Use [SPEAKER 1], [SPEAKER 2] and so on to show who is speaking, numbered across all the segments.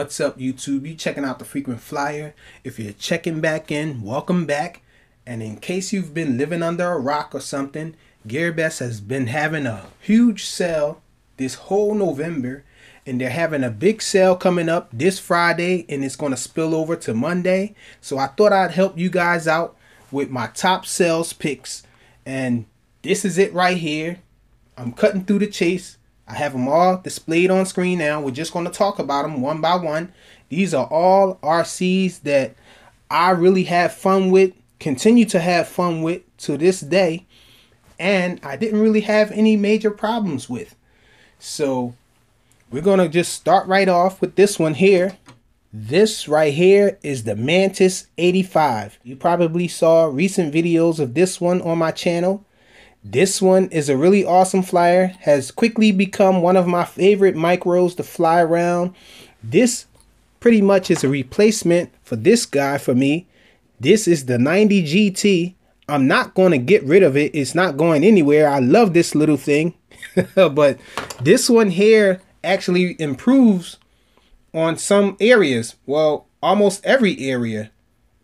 [SPEAKER 1] What's up, YouTube? You checking out the Frequent Flyer. If you're checking back in, welcome back. And in case you've been living under a rock or something, Gearbest has been having a huge sale this whole November, and they're having a big sale coming up this Friday, and it's going to spill over to Monday. So I thought I'd help you guys out with my top sales picks, and this is it right here. I'm cutting through the chase. I have them all displayed on screen now. We're just going to talk about them one by one. These are all RCs that I really have fun with, continue to have fun with to this day, and I didn't really have any major problems with. So we're going to just start right off with this one here. This right here is the Mantis 85. You probably saw recent videos of this one on my channel. This one is a really awesome flyer, has quickly become one of my favorite micros to fly around. This pretty much is a replacement for this guy for me. This is the 90 GT. I'm not going to get rid of it. It's not going anywhere. I love this little thing. But this one here actually improves on some areas. Well, almost every area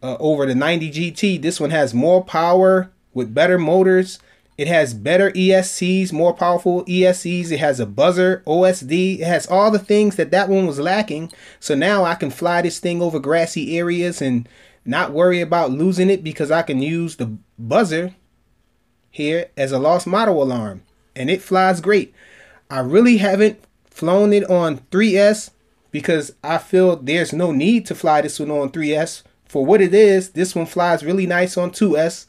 [SPEAKER 1] over the 90 GT. This one has more power with better motors. It has better ESCs, more powerful ESCs. It has a buzzer, OSD. It has all the things that one was lacking. So now I can fly this thing over grassy areas and not worry about losing it, because I can use the buzzer here as a lost model alarm. And it flies great. I really haven't flown it on 3S because I feel there's no need to fly this one on 3S. For what it is, this one flies really nice on 2S.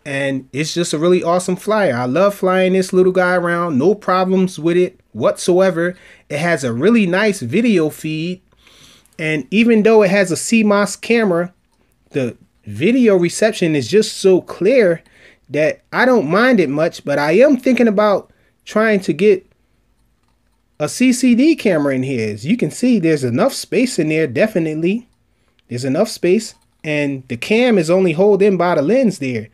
[SPEAKER 1] And it's just a really awesome flyer. I love flying this little guy around. No problems with it whatsoever. It has a really nice video feed. And even though it has a CMOS camera, the video reception is just so clear that I don't mind it much. But I am thinking about trying to get a CCD camera in here. As you can see, there's enough space in there. Definitely. There's enough space. And the cam is only held in by the lens there,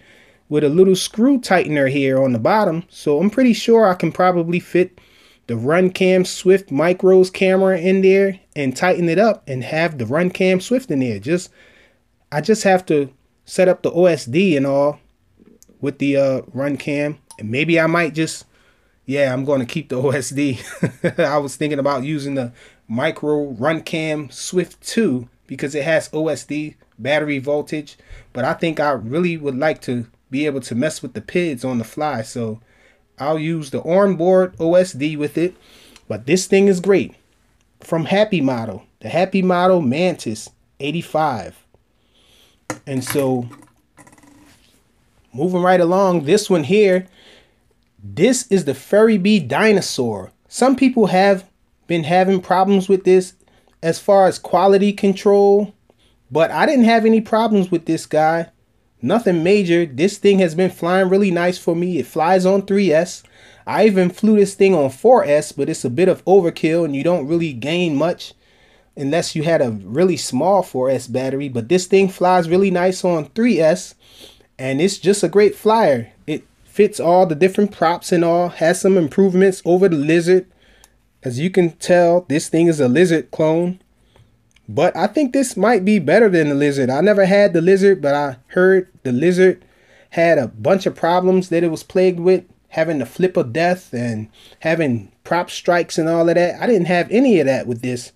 [SPEAKER 1] with a little screw tightener here on the bottom. So I'm pretty sure I can probably fit the Runcam Swift Micros camera in there and tighten it up and have the Runcam Swift in there. I just have to set up the OSD and all with the Runcam. And maybe I might just, yeah, I'm going to keep the OSD. I was thinking about using the Micro Runcam Swift 2 because it has OSD battery voltage. But I think I really would like to be able to mess with the PIDs on the fly, so I'll use the onboard OSD with it. But this thing is great. From Happy Model, the Happy Model Mantis 85. And so moving right along, this one here, this is the Ferrybe Dinosaur. Some people have been having problems with this as far as quality control, but I didn't have any problems with this guy. Nothing major. This thing has been flying really nice for me. It flies on 3S. I even flew this thing on 4S, but it's a bit of overkill and you don't really gain much unless you had a really small 4S battery. But this thing flies really nice on 3S, and it's just a great flyer. It fits all the different props and all. Has some improvements over the Lizard. As you can tell, this thing is a Lizard clone. But I think this might be better than the Lizard. I never had the Lizard, but I heard the Lizard had a bunch of problems that it was plagued with, having the flip of death and having prop strikes and all of that. I didn't have any of that with this.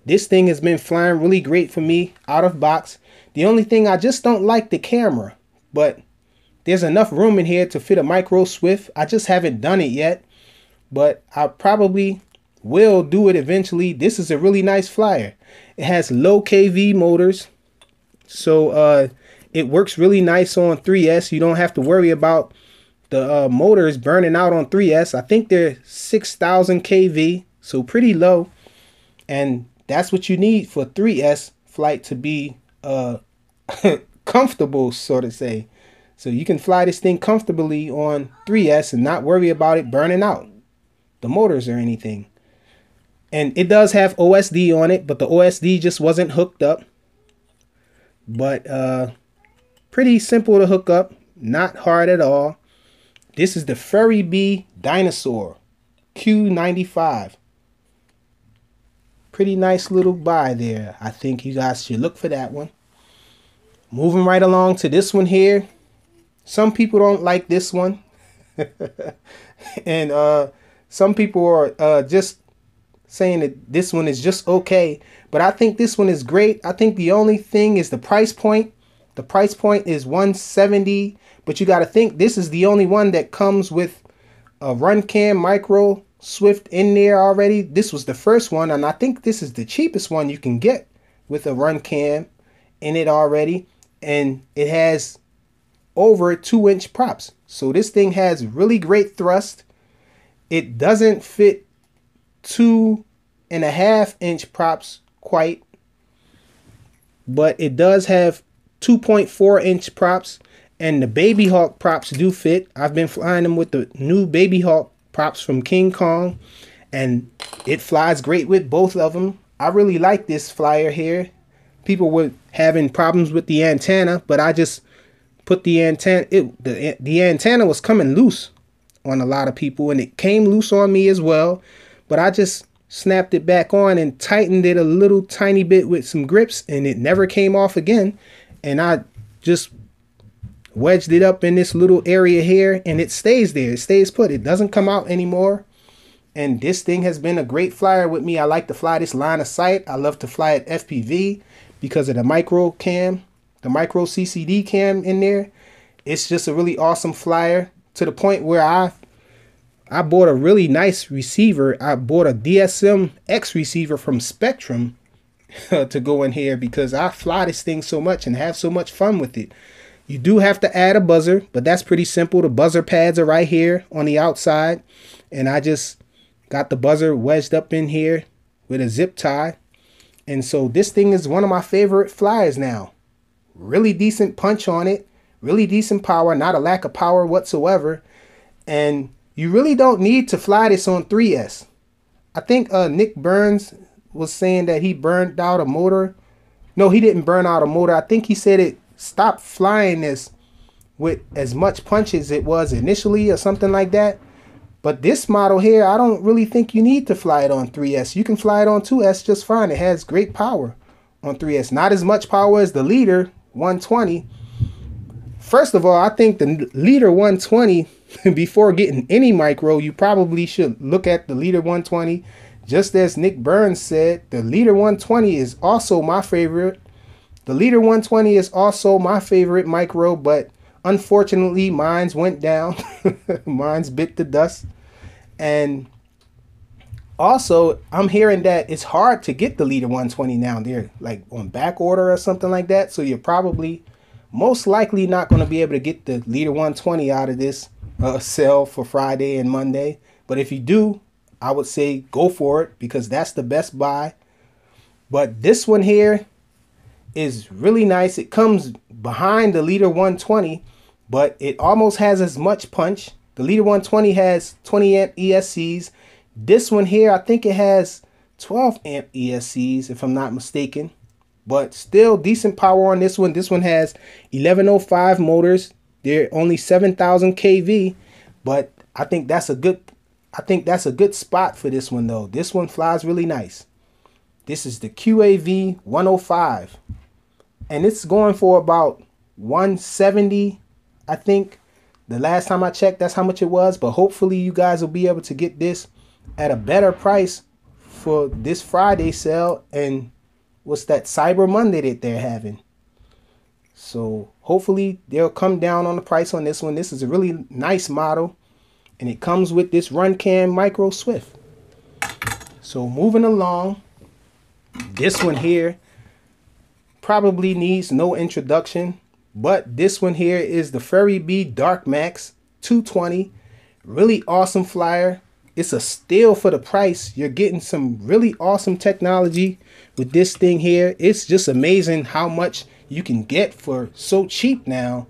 [SPEAKER 1] This thing has been flying really great for me out of box. The only thing, I just don't like the camera, but there's enough room in here to fit a micro Swift. I just haven't done it yet, but I probably will do it eventually. This is a really nice flyer. It has low kV motors, so it works really nice on 3S. You don't have to worry about the motors burning out on 3S. I think they're 6,000 kV, so pretty low, and that's what you need for 3S flight to be comfortable, so to say. So you can fly this thing comfortably on 3S and not worry about it burning out the motors or anything. And it does have OSD on it, but the OSD just wasn't hooked up. But pretty simple to hook up, not hard at all. This is the Ferrybe Dinosaur Q95. Pretty nice little buy there. I think you guys should look for that one. Moving right along to this one here. Some people don't like this one. And some people are just saying that this one is just okay. But I think this one is great. I think the only thing is the price point. The price point is $170. But you got to think this is the only one that comes with a run cam micro Swift in there already. This was the first one, and I think this is the cheapest one you can get with a run cam in it already. And it has over 2-inch props. So this thing has really great thrust. It doesn't fit 2.5-inch props quite, but it does have 2.4-inch props, and the Baby Hawk props do fit. I've been flying them with the new Baby Hawk props from King Kong, and it flies great with both of them. I really like this flyer here. People were having problems with the antenna, but I just put the antenna, the antenna was coming loose on a lot of people, and it came loose on me as well, but I just snapped it back on and tightened it a little tiny bit with some grips, and it never came off again. And I just wedged it up in this little area here, and it stays there. It stays put. It doesn't come out anymore. And this thing has been a great flyer with me. I like to fly this line of sight. I love to fly at FPV because of the micro cam, the micro CCD cam in there. It's just a really awesome flyer, to the point where I bought a really nice receiver. I bought a DSM X receiver from Spectrum to go in here because I fly this thing so much and have so much fun with it. You do have to add a buzzer, but that's pretty simple. The buzzer pads are right here on the outside, and I just got the buzzer wedged up in here with a zip tie. And so this thing is one of my favorite flyers now. Really decent punch on it, really decent power, not a lack of power whatsoever. And you really don't need to fly this on 3S. I think Nick Burns was saying that he burned out a motor. No, he didn't burn out a motor. I think he said it stopped flying this with as much punch as it was initially or something like that. But this model here, I don't really think you need to fly it on 3S. You can fly it on 2S just fine. It has great power on 3S. Not as much power as the Leader 120. First of all, I think the Leader 120, before getting any micro, you probably should look at the Leader 120. Just as Nick Burns said, the Leader 120 is also my favorite. The Leader 120 is also my favorite micro, but unfortunately mine's went down. Mine's bit the dust. And also, I'm hearing that it's hard to get the Leader 120 now. They're like on back order or something like that. So you're probably most likely not going to be able to get the Leader 120 out of this sale for Friday and Monday. But if you do, I would say go for it because that's the best buy. But this one here is really nice. It comes behind the Leader 120, but it almost has as much punch. The Leader 120 has 20 amp ESCs. This one here, I think it has 12 amp ESCs if I'm not mistaken, but still decent power on this one. This one has 1105 motors. They're only 7,000 kV, but I think that's a good spot for this one though. This one flies really nice. This is the QAV 105, and it's going for about 170, I think. The last time I checked, that's how much it was, but hopefully you guys will be able to get this at a better price for this Friday sale and what's that, Cyber Monday that they're having. So hopefully they'll come down on the price on this one. This is a really nice model, and it comes with this run cam micro Swift. So moving along, this one here probably needs no introduction, but this one here is the Ferrybe Dark Max 220. Really awesome flyer. It's a steal for the price. You're getting some really awesome technology with this thing here. It's just amazing how much you can get for so cheap now.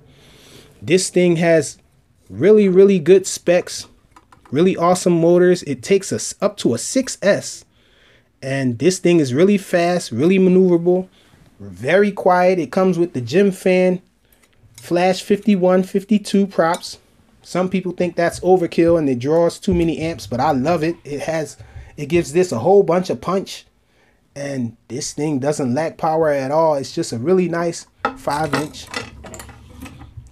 [SPEAKER 1] This thing has really, really good specs, really awesome motors. It takes us up to a 6S, and this thing is really fast, really maneuverable, very quiet. It comes with the Gym Fan Flash 51, 52 props. Some people think that's overkill and it draws too many amps, but I love it. It gives this a whole bunch of punch, And this thing doesn't lack power at all. It's just a really nice 5-inch.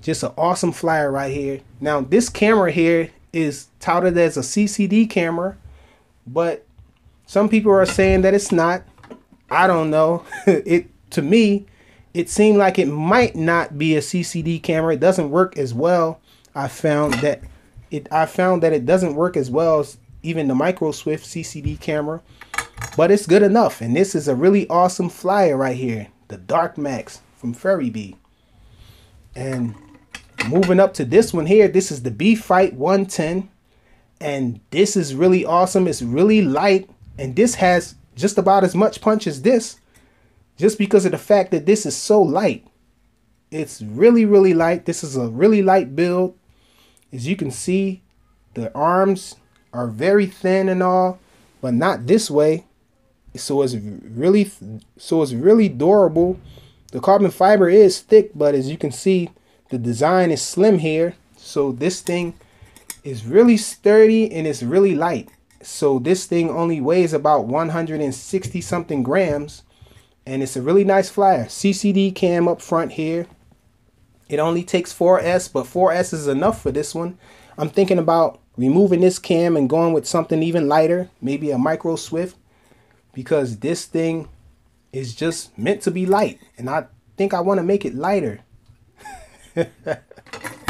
[SPEAKER 1] Just an awesome flyer right here. Now this camera here is touted as a CCD camera, but some people are saying that it's not. I don't know. To me, it seemed like it might not be a CCD camera. It doesn't work as well. I found that it doesn't work as well as even the Micro Swift CCD camera, but it's good enough. And this is a really awesome flyer right here, the Dark Max from Ferrybe. And moving up to this one here, this is the BFight 110, and this is really awesome. It's really light, and this has just about as much punch as this, just because of the fact that this is so light. It's really, really light. This is a really light build. As you can see, the arms are very thin and all, but not this way. So it's really durable. The carbon fiber is thick, but as you can see, the design is slim here. So this thing is really sturdy and it's really light. So this thing only weighs about 160 something grams, and it's a really nice flyer. CCD cam up front here. It only takes 4S, but 4S is enough for this one. I'm thinking about removing this cam and going with something even lighter, maybe a Micro Swift, because this thing is just meant to be light, and I think I want to make it lighter.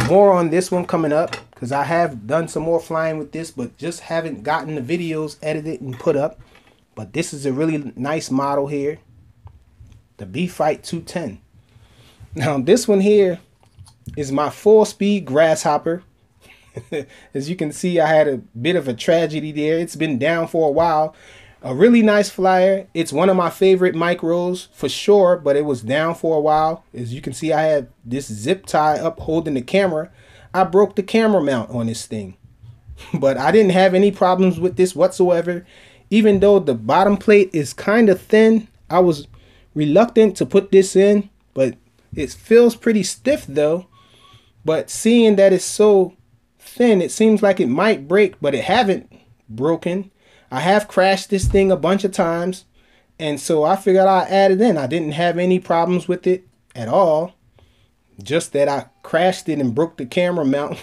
[SPEAKER 1] More on this one coming up, because I have done some more flying with this, but just haven't gotten the videos edited and put up. But this is a really nice model here, the BFight 210. Now this one here is my full speed Grasshopper. As you can see, I had a bit of a tragedy there. It's been down for a while. A really nice flyer. It's one of my favorite micros for sure, but it was down for a while. As you can see, I had this zip tie up holding the camera. I broke the camera mount on this thing, but I didn't have any problems with this whatsoever. Even though the bottom plate is kind of thin, I was reluctant to put this in, but it feels pretty stiff though. But seeing that it's so thin, it seems like it might break, but it haven't broken. I have crashed this thing a bunch of times, and so I figured I'd add it in. I didn't have any problems with it at all, just that I crashed it and broke the camera mount.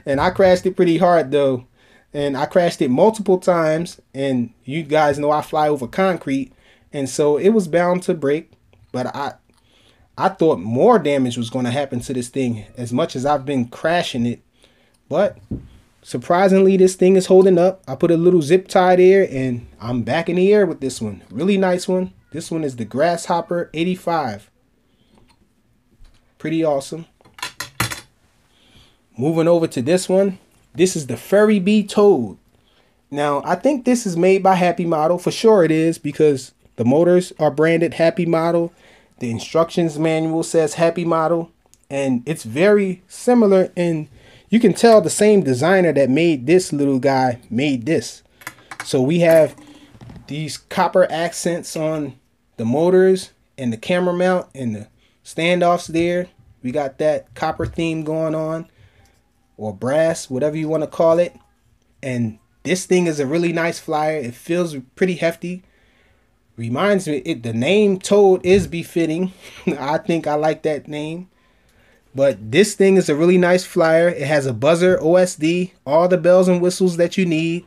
[SPEAKER 1] And I crashed it pretty hard though, and I crashed it multiple times, and you guys know I fly over concrete, and so it was bound to break. But I thought more damage was going to happen to this thing, as much as I've been crashing it. But surprisingly, this thing is holding up. I put a little zip tie there, and I'm back in the air with this one. Really nice one. This one is the Grasshopper 85. Pretty awesome. Moving over to this one. This is the Ferrybe Toad. Now, I think this is made by Happy Model. For sure it is, because the motors are branded Happy Model. The instructions manual says Happy Model. And it's very similar, and you can tell the same designer that made this little guy made this. So we have these copper accents on the motors and the camera mount and the standoffs there. We got that copper theme going on, or brass, whatever you want to call it. And this thing is a really nice flyer. It feels pretty hefty. Reminds me, the name Toad is befitting. I think I like that name. But this thing is a really nice flyer. It has a buzzer, OSD, all the bells and whistles that you need.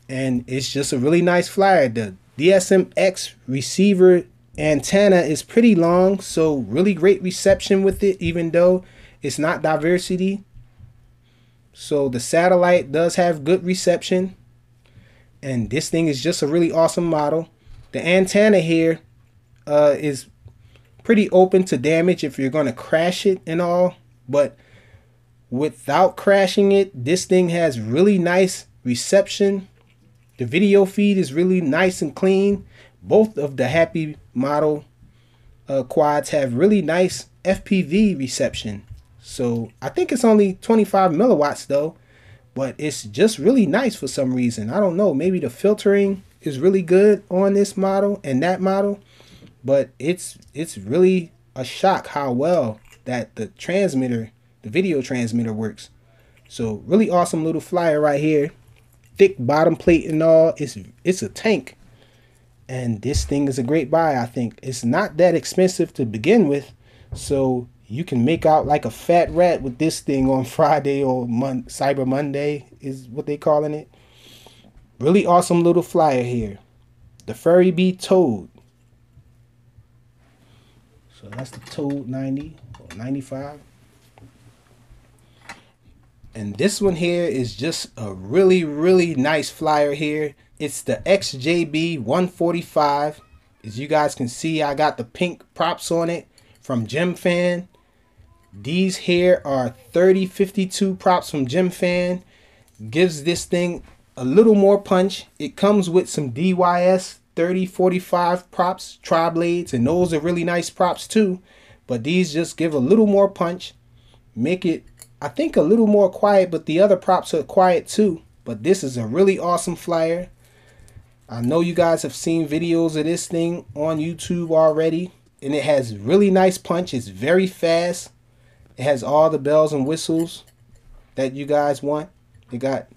[SPEAKER 1] And it's just a really nice flyer. The DSM-X receiver antenna is pretty long, so really great reception with it, even though it's not diversity. So the satellite does have good reception. And this thing is just a really awesome model. The antenna here is pretty open to damage if you're going to crash it and all, but without crashing it, this thing has really nice reception. The video feed is really nice and clean. Both of the Happy Model quads have really nice FPV reception. So I think it's only 25 milliwatts though, but it's just really nice for some reason. I don't know, maybe the filtering is really good on this model and that model. But it's really a shock how well that the video transmitter works. So really awesome little flyer right here. Thick bottom plate and all. It's a tank. And this thing is a great buy, I think. It's not that expensive to begin with, so you can make out like a fat rat with this thing on Friday or Cyber Monday is what they calling it. Really awesome little flyer here. The Ferrybe Toad. So that's the Toad 90 or 95. And this one here is just a really, really nice flyer here. It's the XJB 145. As you guys can see, I got the pink props on it from Gem Fan. These here are 3052 props from Gem Fan. Gives this thing a little more punch. It comes with some DYS 3045 props, tri-blades, and those are really nice props too. But these just give a little more punch. Make it, I think, a little more quiet, but the other props are quiet too. But this is a really awesome flyer. I know you guys have seen videos of this thing on YouTube already, and it has really nice punch. It's very fast. It has all the bells and whistles that you guys want. It got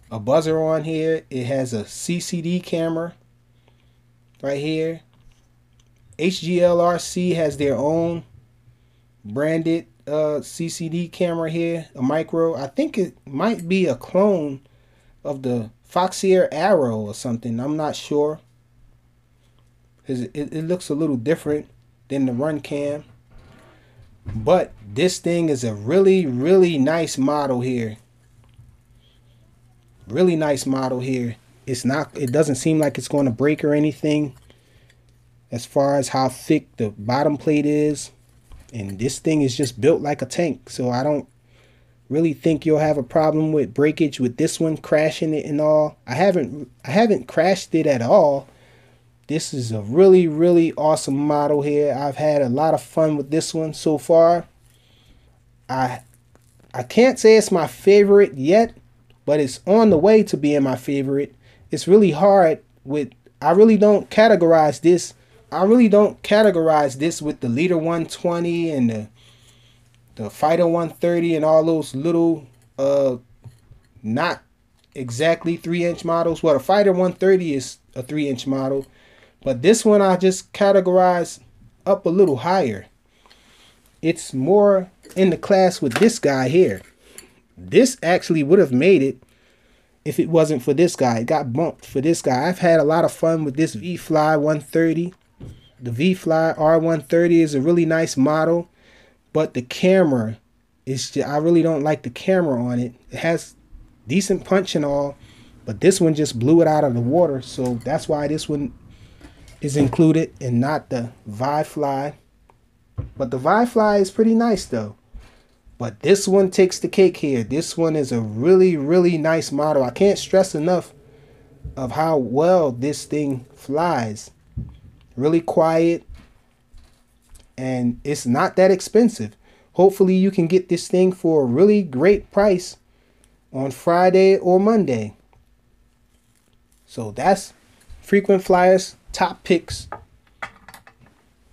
[SPEAKER 1] a buzzer on here. It has a CCD camera right here. HGLRC has their own branded CCD camera here, a micro. I think it might be a clone of the Foxeer Arrow or something. I'm not sure. It looks a little different than the Run Cam. But this thing is a really, really nice model here. Really nice model here. It doesn't seem like it's going to break or anything as far as how thick the bottom plate is. And this thing is just built like a tank. So I don't really think you'll have a problem with breakage with this one, crashing it and all. I haven't crashed it at all. This is a really, really awesome model here. I've had a lot of fun with this one so far. I can't say it's my favorite yet, but it's on the way to being my favorite. It's really hard with, I really don't categorize this with the Leader 120 and the Fighter 130 and all those little not exactly 3-inch models. Well, the Fighter 130 is a 3-inch model, but this one I just categorize up a little higher. It's more in the class with this guy here. This actually would have made it if it wasn't for this guy. It got bumped for this guy. I've had a lot of fun with this V-Fly 130. The V-Fly R130 is a really nice model, but the camera is just, I really don't like the camera on it. It has decent punch and all, but this one just blew it out of the water, so that's why this one is included and not the Vi-Fly. But the Vi-Fly is pretty nice though. But this one takes the cake here. This one is a really, really nice model. I can't stress enough of how well this thing flies. Really quiet, and it's not that expensive. Hopefully you can get this thing for a really great price on Friday or Monday. So that's Frequent Flyers top picks.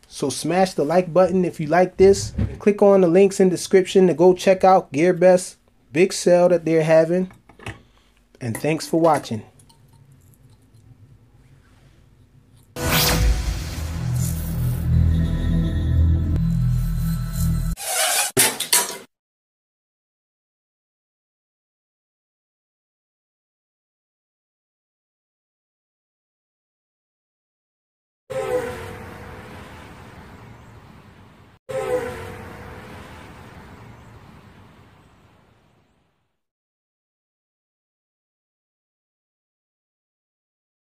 [SPEAKER 1] So smash the like button if you like this. Click on the links in the description to go check out Gearbest big sale that they're having. And thanks for watching.